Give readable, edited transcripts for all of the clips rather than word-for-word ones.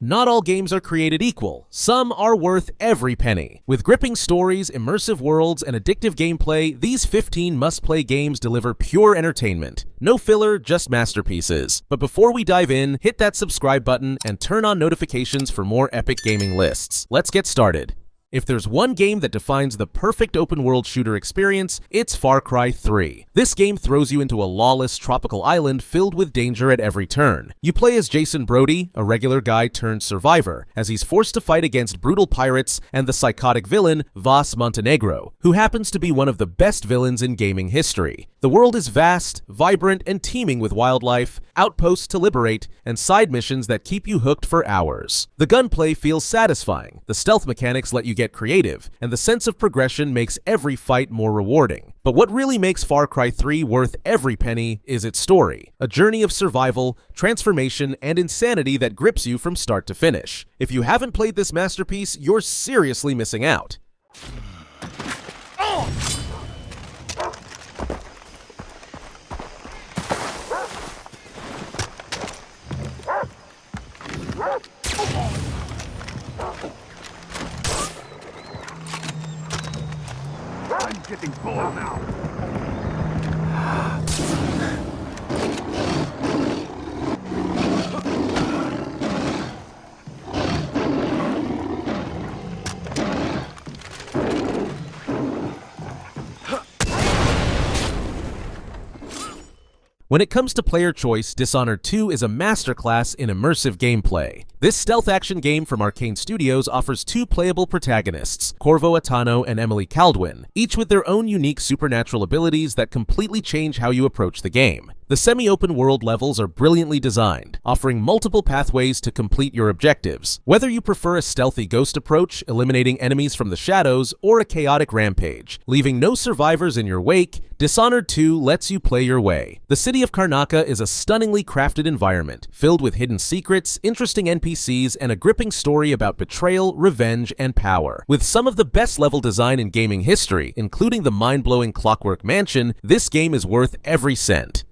Not all games are created equal. Some are worth every penny. With gripping stories, immersive worlds, and addictive gameplay, these 15 must-play games deliver pure entertainment. No filler, just masterpieces. But before we dive in, hit that subscribe button and turn on notifications for more epic gaming lists. Let's get started. If there's one game that defines the perfect open-world shooter experience, it's Far Cry 3. This game throws you into a lawless tropical island filled with danger at every turn. You play as Jason Brody, a regular guy turned survivor, as he's forced to fight against brutal pirates and the psychotic villain, Vas Montenegro, who happens to be one of the best villains in gaming history. The world is vast, vibrant, and teeming with wildlife, outposts to liberate, and side missions that keep you hooked for hours. The gunplay feels satisfying, the stealth mechanics let you get creative, and the sense of progression makes every fight more rewarding. But what really makes Far Cry 3 worth every penny is its story, a journey of survival, transformation, and insanity that grips you from start to finish. If you haven't played this masterpiece, you're seriously missing out. I'm getting bored now. When it comes to player choice, Dishonored 2 is a masterclass in immersive gameplay. This stealth action game from Arcane Studios offers two playable protagonists, Corvo Attano and Emily Kaldwin, each with their own unique supernatural abilities that completely change how you approach the game. The semi-open world levels are brilliantly designed, offering multiple pathways to complete your objectives. Whether you prefer a stealthy ghost approach, eliminating enemies from the shadows, or a chaotic rampage, leaving no survivors in your wake, Dishonored 2 lets you play your way. The city of Karnaca is a stunningly crafted environment, filled with hidden secrets, interesting NPCs, and a gripping story about betrayal, revenge, and power. With some of the best level design in gaming history, including the mind-blowing Clockwork Mansion, this game is worth every cent.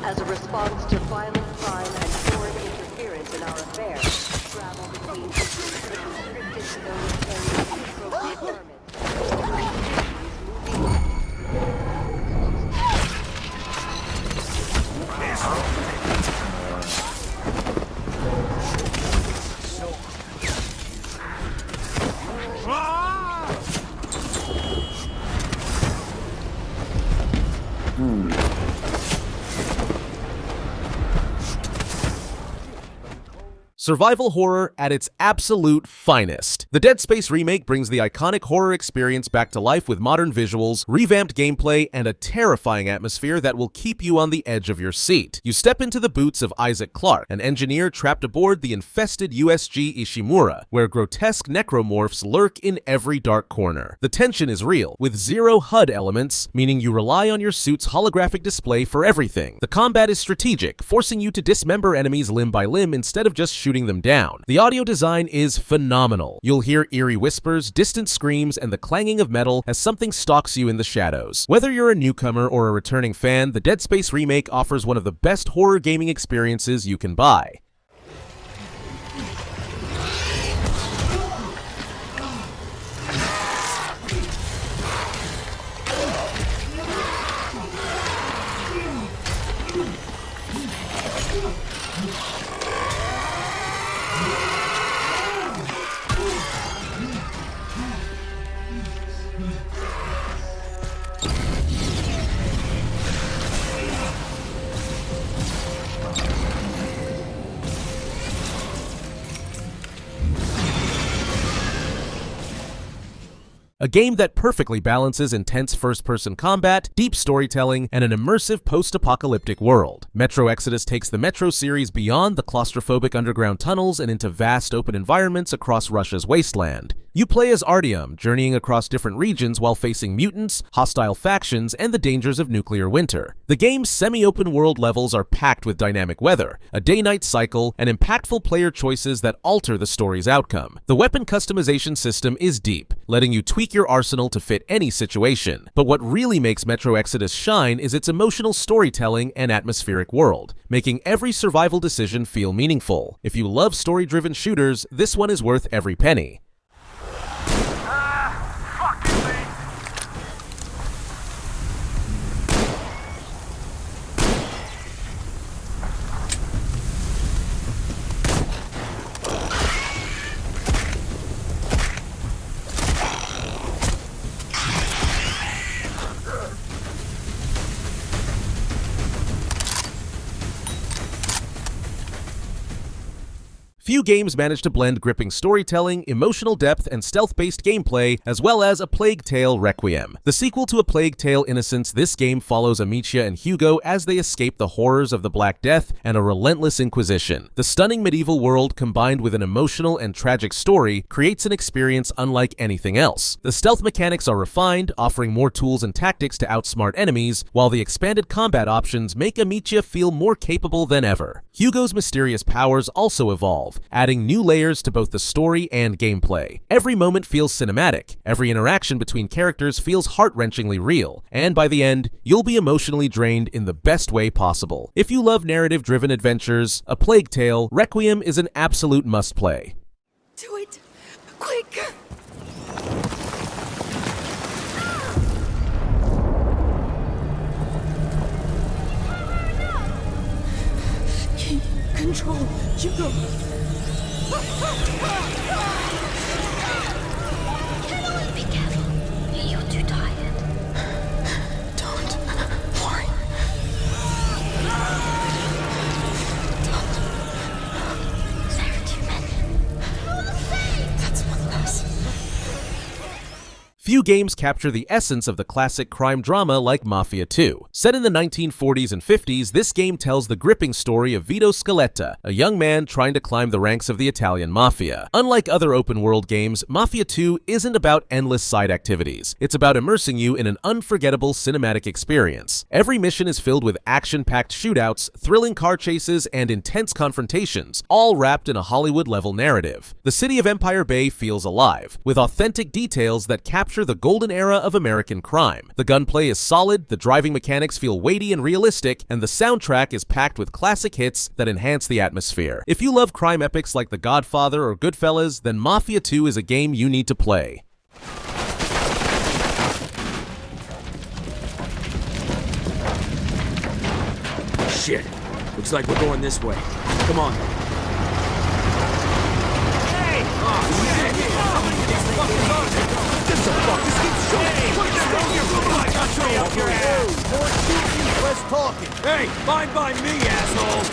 As a response to violent crime and foreign interference in our affairs, travel between cities with restricted to those carrying the appropriate permits. Survival horror at its absolute finest. The Dead Space remake brings the iconic horror experience back to life with modern visuals, revamped gameplay, and a terrifying atmosphere that will keep you on the edge of your seat. You step into the boots of Isaac Clarke, an engineer trapped aboard the infested USG Ishimura, where grotesque necromorphs lurk in every dark corner. The tension is real, with zero HUD elements, meaning you rely on your suit's holographic display for everything. The combat is strategic, forcing you to dismember enemies limb by limb instead of just shooting them down. The audio design is phenomenal. You'll hear eerie whispers, distant screams, and the clanging of metal as something stalks you in the shadows. Whether you're a newcomer or a returning fan, the Dead Space remake offers one of the best horror gaming experiences you can buy. A game that perfectly balances intense first-person combat, deep storytelling, and an immersive post-apocalyptic world. Metro Exodus takes the Metro series beyond the claustrophobic underground tunnels and into vast open environments across Russia's wasteland. You play as Artyom, journeying across different regions while facing mutants, hostile factions, and the dangers of nuclear winter. The game's semi-open world levels are packed with dynamic weather, a day-night cycle, and impactful player choices that alter the story's outcome. The weapon customization system is deep, letting you tweak tweak your arsenal to fit any situation. But what really makes Metro Exodus shine is its emotional storytelling and atmospheric world, making every survival decision feel meaningful. If you love story-driven shooters, this one is worth every penny. Few games manage to blend gripping storytelling, emotional depth, and stealth-based gameplay, as well as A Plague Tale: Requiem. The sequel to A Plague Tale: Innocence, this game follows Amicia and Hugo as they escape the horrors of the Black Death and a relentless Inquisition. The stunning medieval world, combined with an emotional and tragic story, creates an experience unlike anything else. The stealth mechanics are refined, offering more tools and tactics to outsmart enemies, while the expanded combat options make Amicia feel more capable than ever. Hugo's mysterious powers also evolve, adding new layers to both the story and gameplay. Every moment feels cinematic, every interaction between characters feels heart-wrenchingly real, and by the end, you'll be emotionally drained in the best way possible. If you love narrative-driven adventures, A Plague Tale: Requiem is an absolute must-play. Do it! Quick! Keep control, Hugo! Be careful. You're too tired. Don't worry. There are too many. That's one less. Few games capture the essence of the classic crime drama like Mafia 2. Set in the 1940s and 50s, this game tells the gripping story of Vito Scaletta, a young man trying to climb the ranks of the Italian Mafia. Unlike other open-world games, Mafia 2 isn't about endless side activities. It's about immersing you in an unforgettable cinematic experience. Every mission is filled with action-packed shootouts, thrilling car chases, and intense confrontations, all wrapped in a Hollywood-level narrative. The city of Empire Bay feels alive, with authentic details that capture the golden era of American crime. The gunplay is solid, the driving mechanics feel weighty and realistic, and the soundtrack is packed with classic hits that enhance the atmosphere. If you love crime epics like The Godfather or Goodfellas, then Mafia 2 is a game you need to play. Shit. Looks like we're going this way. Come on. Hey! Less talking. Hey, fine by me, asshole!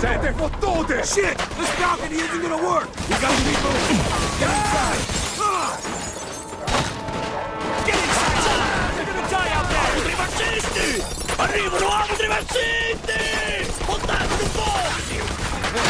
Siete fottute! Shit! This balcony isn't gonna work! We gotta be moving! Get inside! Get inside! You're gonna die out there! Altri fascisti! Arrivano altri fascisti! Spontate un po'!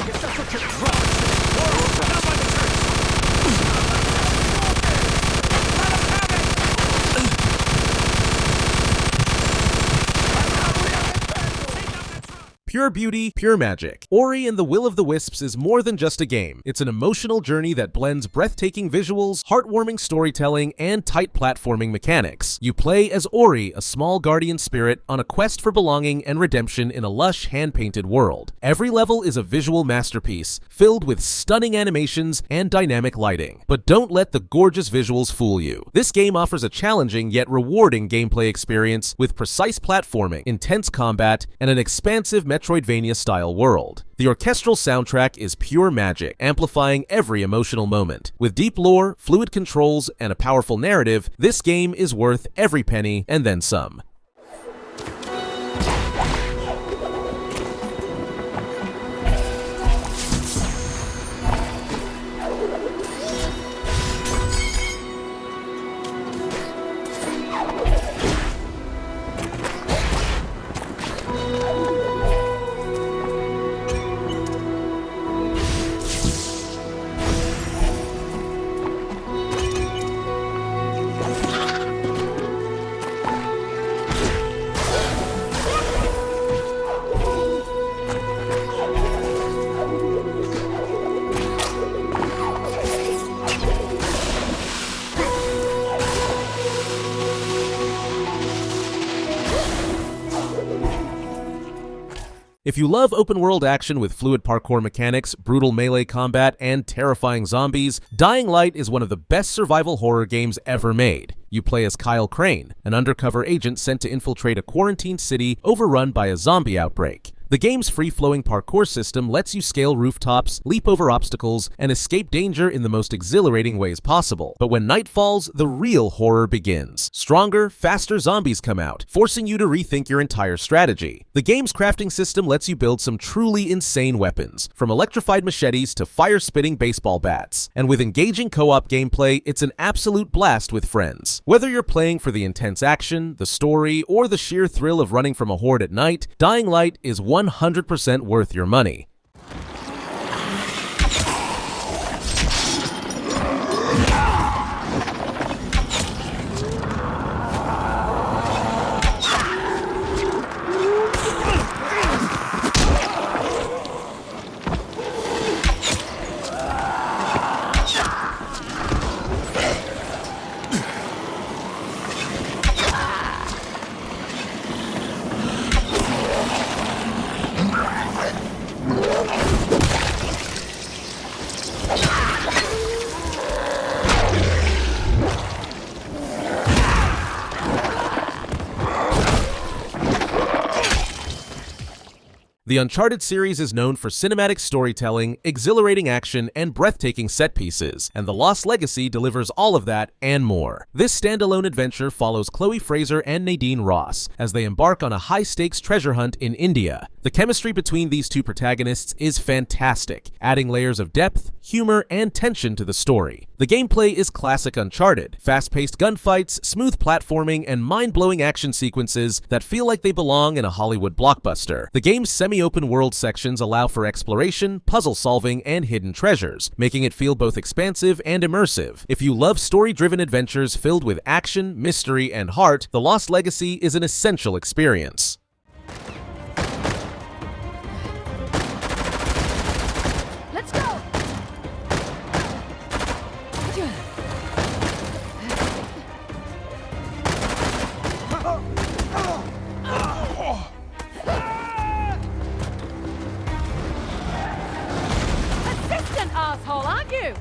Che cazzo c'è? Pure beauty, pure magic. Ori and the Will of the Wisps is more than just a game. It's an emotional journey that blends breathtaking visuals, heartwarming storytelling, and tight platforming mechanics. You play as Ori, a small guardian spirit, on a quest for belonging and redemption in a lush, hand-painted world. Every level is a visual masterpiece, filled with stunning animations and dynamic lighting. But don't let the gorgeous visuals fool you. This game offers a challenging yet rewarding gameplay experience with precise platforming, intense combat, and an expansive Metroidvania-style world. The orchestral soundtrack is pure magic, amplifying every emotional moment. With deep lore, fluid controls, and a powerful narrative, this game is worth every penny and then some. If you love open-world action with fluid parkour mechanics, brutal melee combat, and terrifying zombies, Dying Light is one of the best survival horror games ever made. You play as Kyle Crane, an undercover agent sent to infiltrate a quarantined city overrun by a zombie outbreak. The game's free-flowing parkour system lets you scale rooftops, leap over obstacles, and escape danger in the most exhilarating ways possible. But when night falls, the real horror begins. Stronger, faster zombies come out, forcing you to rethink your entire strategy. The game's crafting system lets you build some truly insane weapons, from electrified machetes to fire-spitting baseball bats. And with engaging co-op gameplay, it's an absolute blast with friends. Whether you're playing for the intense action, the story, or the sheer thrill of running from a horde at night, Dying Light is 100% worth your money. The Uncharted series is known for cinematic storytelling, exhilarating action, and breathtaking set pieces, and The Lost Legacy delivers all of that and more. This standalone adventure follows Chloe Fraser and Nadine Ross as they embark on a high-stakes treasure hunt in India. The chemistry between these two protagonists is fantastic, adding layers of depth, humor, and tension to the story. The gameplay is classic Uncharted, fast-paced gunfights, smooth platforming, and mind-blowing action sequences that feel like they belong in a Hollywood blockbuster. The game's semi-open world sections allow for exploration, puzzle solving, and hidden treasures, making it feel both expansive and immersive. If you love story-driven adventures filled with action, mystery, and heart, The Lost Legacy is an essential experience. Let's go! Assistant asshole, aren't you?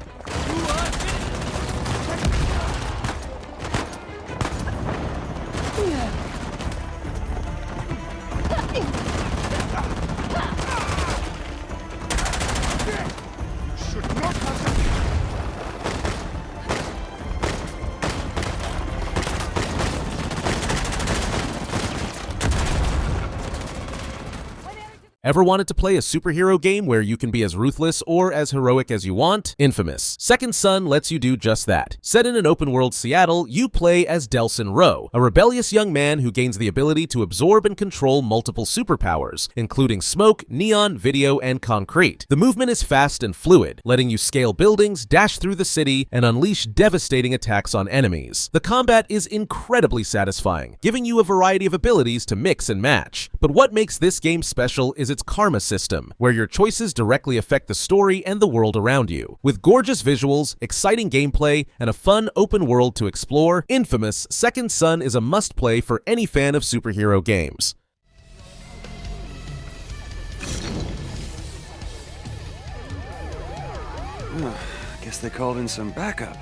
Should not have Ever wanted to play a superhero game where you can be as ruthless or as heroic as you want? Infamous. Second Son lets you do just that. Set in an open-world Seattle, you play as Delsin Rowe, a rebellious young man who gains the ability to absorb and control multiple superpowers, including smoke, neon, video, and concrete. The movement is fast and fluid, letting you scale buildings, dash through the city, and unleash devastating attacks on enemies. The combat is incredibly satisfying, giving you a variety of abilities to mix and match. But what makes this game special is its karma system, where your choices directly affect the story and the world around you. With gorgeous visuals, exciting gameplay, and a fun open world to explore, Infamous Second Son is a must-play for any fan of superhero games. Guess they called in some backup.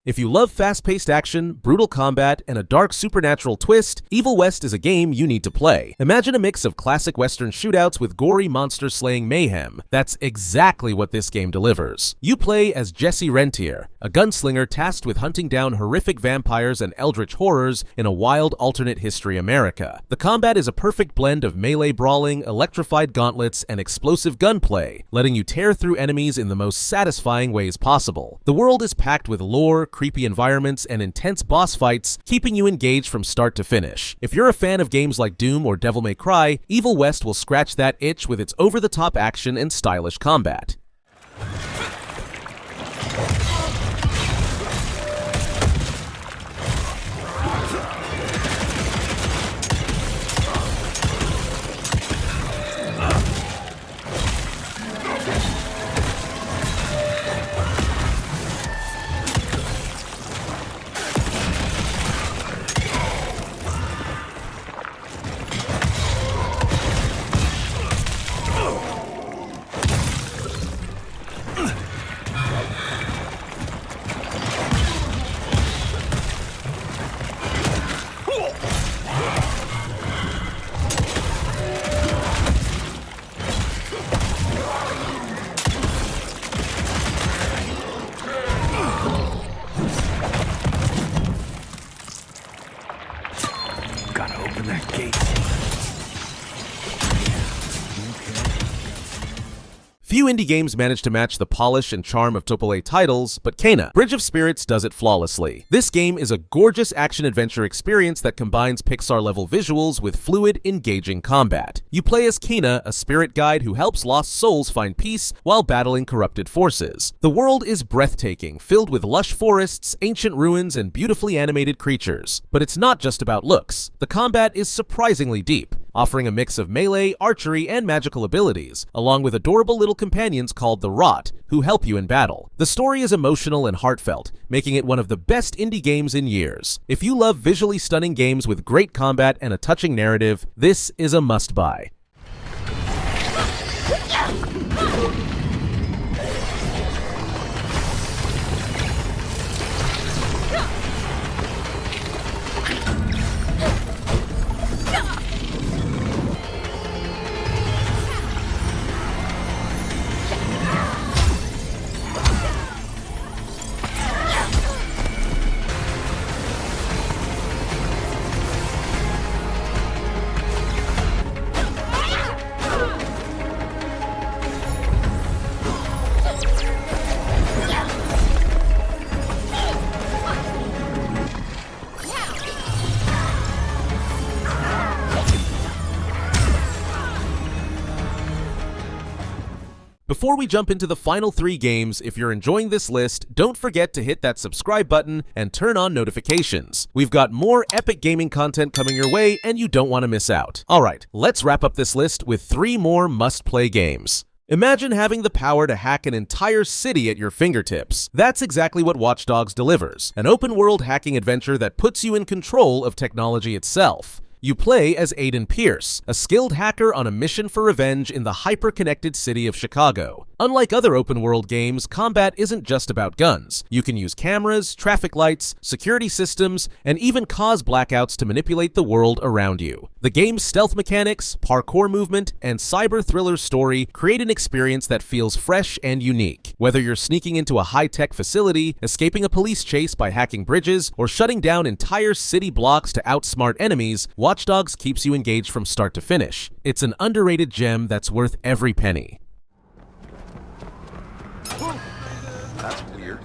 If you love fast-paced action, brutal combat, and a dark supernatural twist, Evil West is a game you need to play. Imagine a mix of classic Western shootouts with gory monster-slaying mayhem. That's exactly what this game delivers. You play as Jesse Rentier, a gunslinger tasked with hunting down horrific vampires and eldritch horrors in a wild alternate history America. The combat is a perfect blend of melee brawling, electrified gauntlets, and explosive gunplay, letting you tear through enemies in the most satisfying ways possible. The world is packed with lore, creepy environments and intense boss fights, keeping you engaged from start to finish. If you're a fan of games like Doom or Devil May Cry, Evil West will scratch that itch with its over-the-top action and stylish combat. Few indie games manage to match the polish and charm of AAA titles, but Kena, Bridge of Spirits does it flawlessly. This game is a gorgeous action-adventure experience that combines Pixar-level visuals with fluid, engaging combat. You play as Kena, a spirit guide who helps lost souls find peace while battling corrupted forces. The world is breathtaking, filled with lush forests, ancient ruins, and beautifully animated creatures. But it's not just about looks. The combat is surprisingly deep, offering a mix of melee, archery, and magical abilities, along with adorable little companions called the Rot, who help you in battle. The story is emotional and heartfelt, making it one of the best indie games in years. If you love visually stunning games with great combat and a touching narrative, this is a must-buy. Before we jump into the final 3 games, if you're enjoying this list, don't forget to hit that subscribe button and turn on notifications. We've got more epic gaming content coming your way, and you don't want to miss out. Alright, let's wrap up this list with 3 more must-play games. Imagine having the power to hack an entire city at your fingertips. That's exactly what Watch Dogs delivers, an open-world hacking adventure that puts you in control of technology itself. You play as Aiden Pierce, a skilled hacker on a mission for revenge in the hyper-connected city of Chicago. Unlike other open-world games, combat isn't just about guns. You can use cameras, traffic lights, security systems, and even cause blackouts to manipulate the world around you. The game's stealth mechanics, parkour movement, and cyber thriller story create an experience that feels fresh and unique. Whether you're sneaking into a high-tech facility, escaping a police chase by hacking bridges, or shutting down entire city blocks to outsmart enemies, Watch Dogs keeps you engaged from start to finish. It's an underrated gem that's worth every penny. That's weird.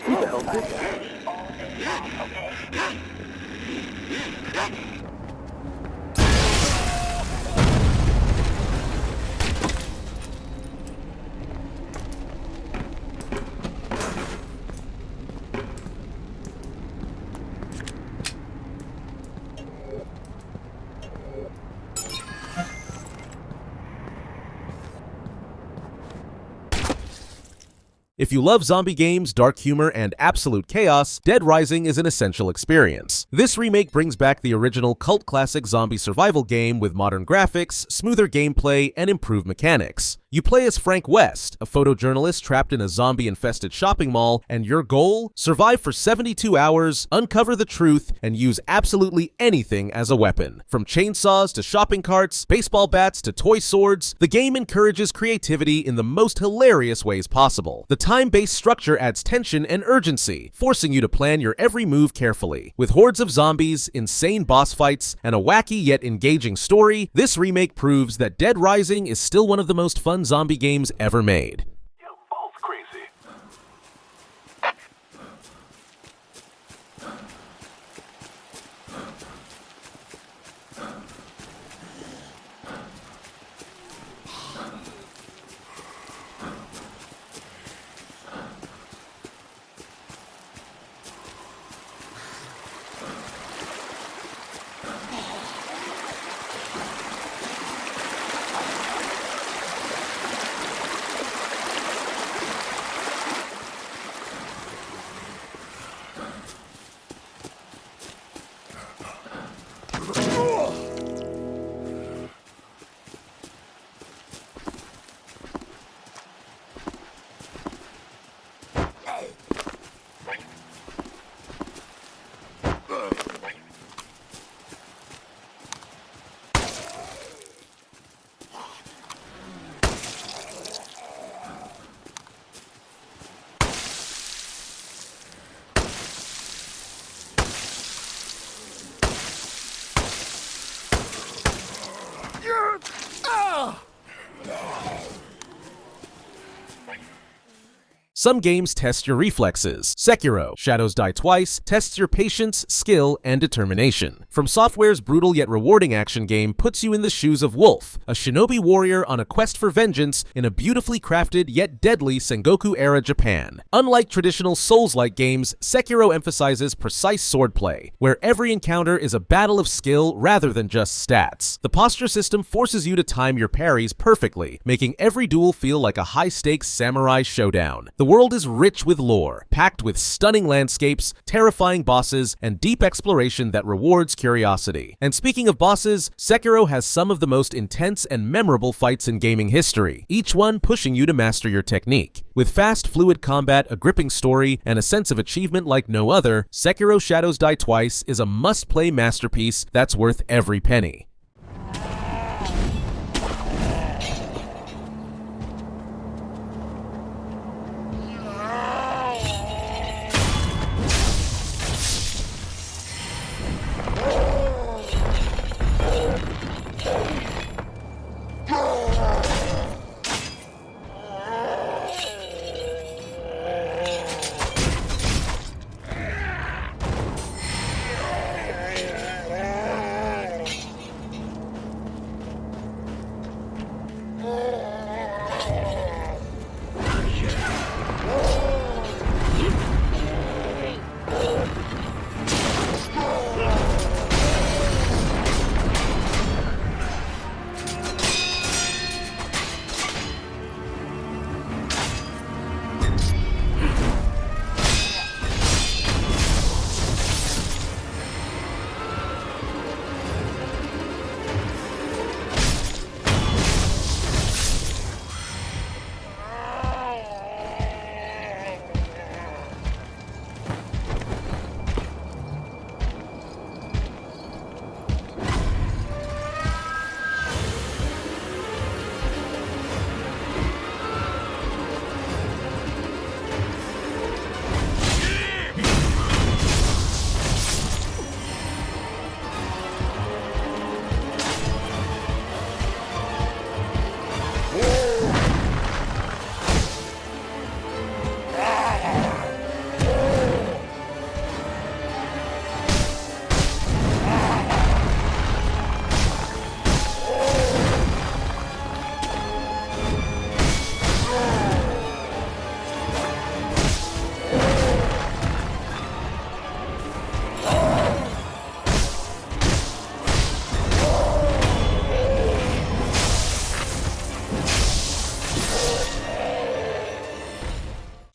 Who the hell did that? If you love zombie games, dark humor, and absolute chaos, Dead Rising is an essential experience. This remake brings back the original cult classic zombie survival game with modern graphics, smoother gameplay, and improved mechanics. You play as Frank West, a photojournalist trapped in a zombie-infested shopping mall, and your goal? Survive for 72 hours, uncover the truth, and use absolutely anything as a weapon. From chainsaws to shopping carts, baseball bats to toy swords, the game encourages creativity in the most hilarious ways possible. The time-based structure adds tension and urgency, forcing you to plan your every move carefully. With hordes of zombies, insane boss fights, and a wacky yet engaging story, this remake proves that Dead Rising is still one of the most fun zombie games ever made. You're both crazy. Some games test your reflexes. Sekiro, Shadows Die Twice, tests your patience, skill, and determination. From Software's brutal yet rewarding action game puts you in the shoes of Wolf, a shinobi warrior on a quest for vengeance in a beautifully crafted yet deadly Sengoku-era Japan. Unlike traditional Souls-like games, Sekiro emphasizes precise swordplay, where every encounter is a battle of skill rather than just stats. The posture system forces you to time your parries perfectly, making every duel feel like a high-stakes samurai showdown. The world is rich with lore, packed with stunning landscapes, terrifying bosses, and deep exploration that rewards curiosity. And speaking of bosses, Sekiro has some of the most intense and memorable fights in gaming history, each one pushing you to master your technique. With fast, fluid combat, a gripping story, and a sense of achievement like no other, Sekiro Shadows Die Twice is a must-play masterpiece that's worth every penny.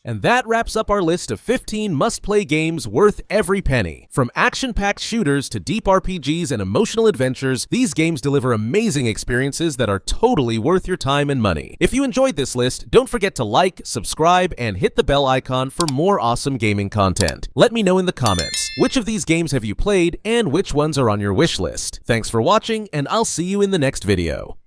And that wraps up our list of 15 must-play games worth every penny. From action-packed shooters to deep RPGs and emotional adventures, these games deliver amazing experiences that are totally worth your time and money. If you enjoyed this list, don't forget to like, subscribe, and hit the bell icon for more awesome gaming content. Let me know in the comments, which of these games have you played and which ones are on your wish list? Thanks for watching, and I'll see you in the next video.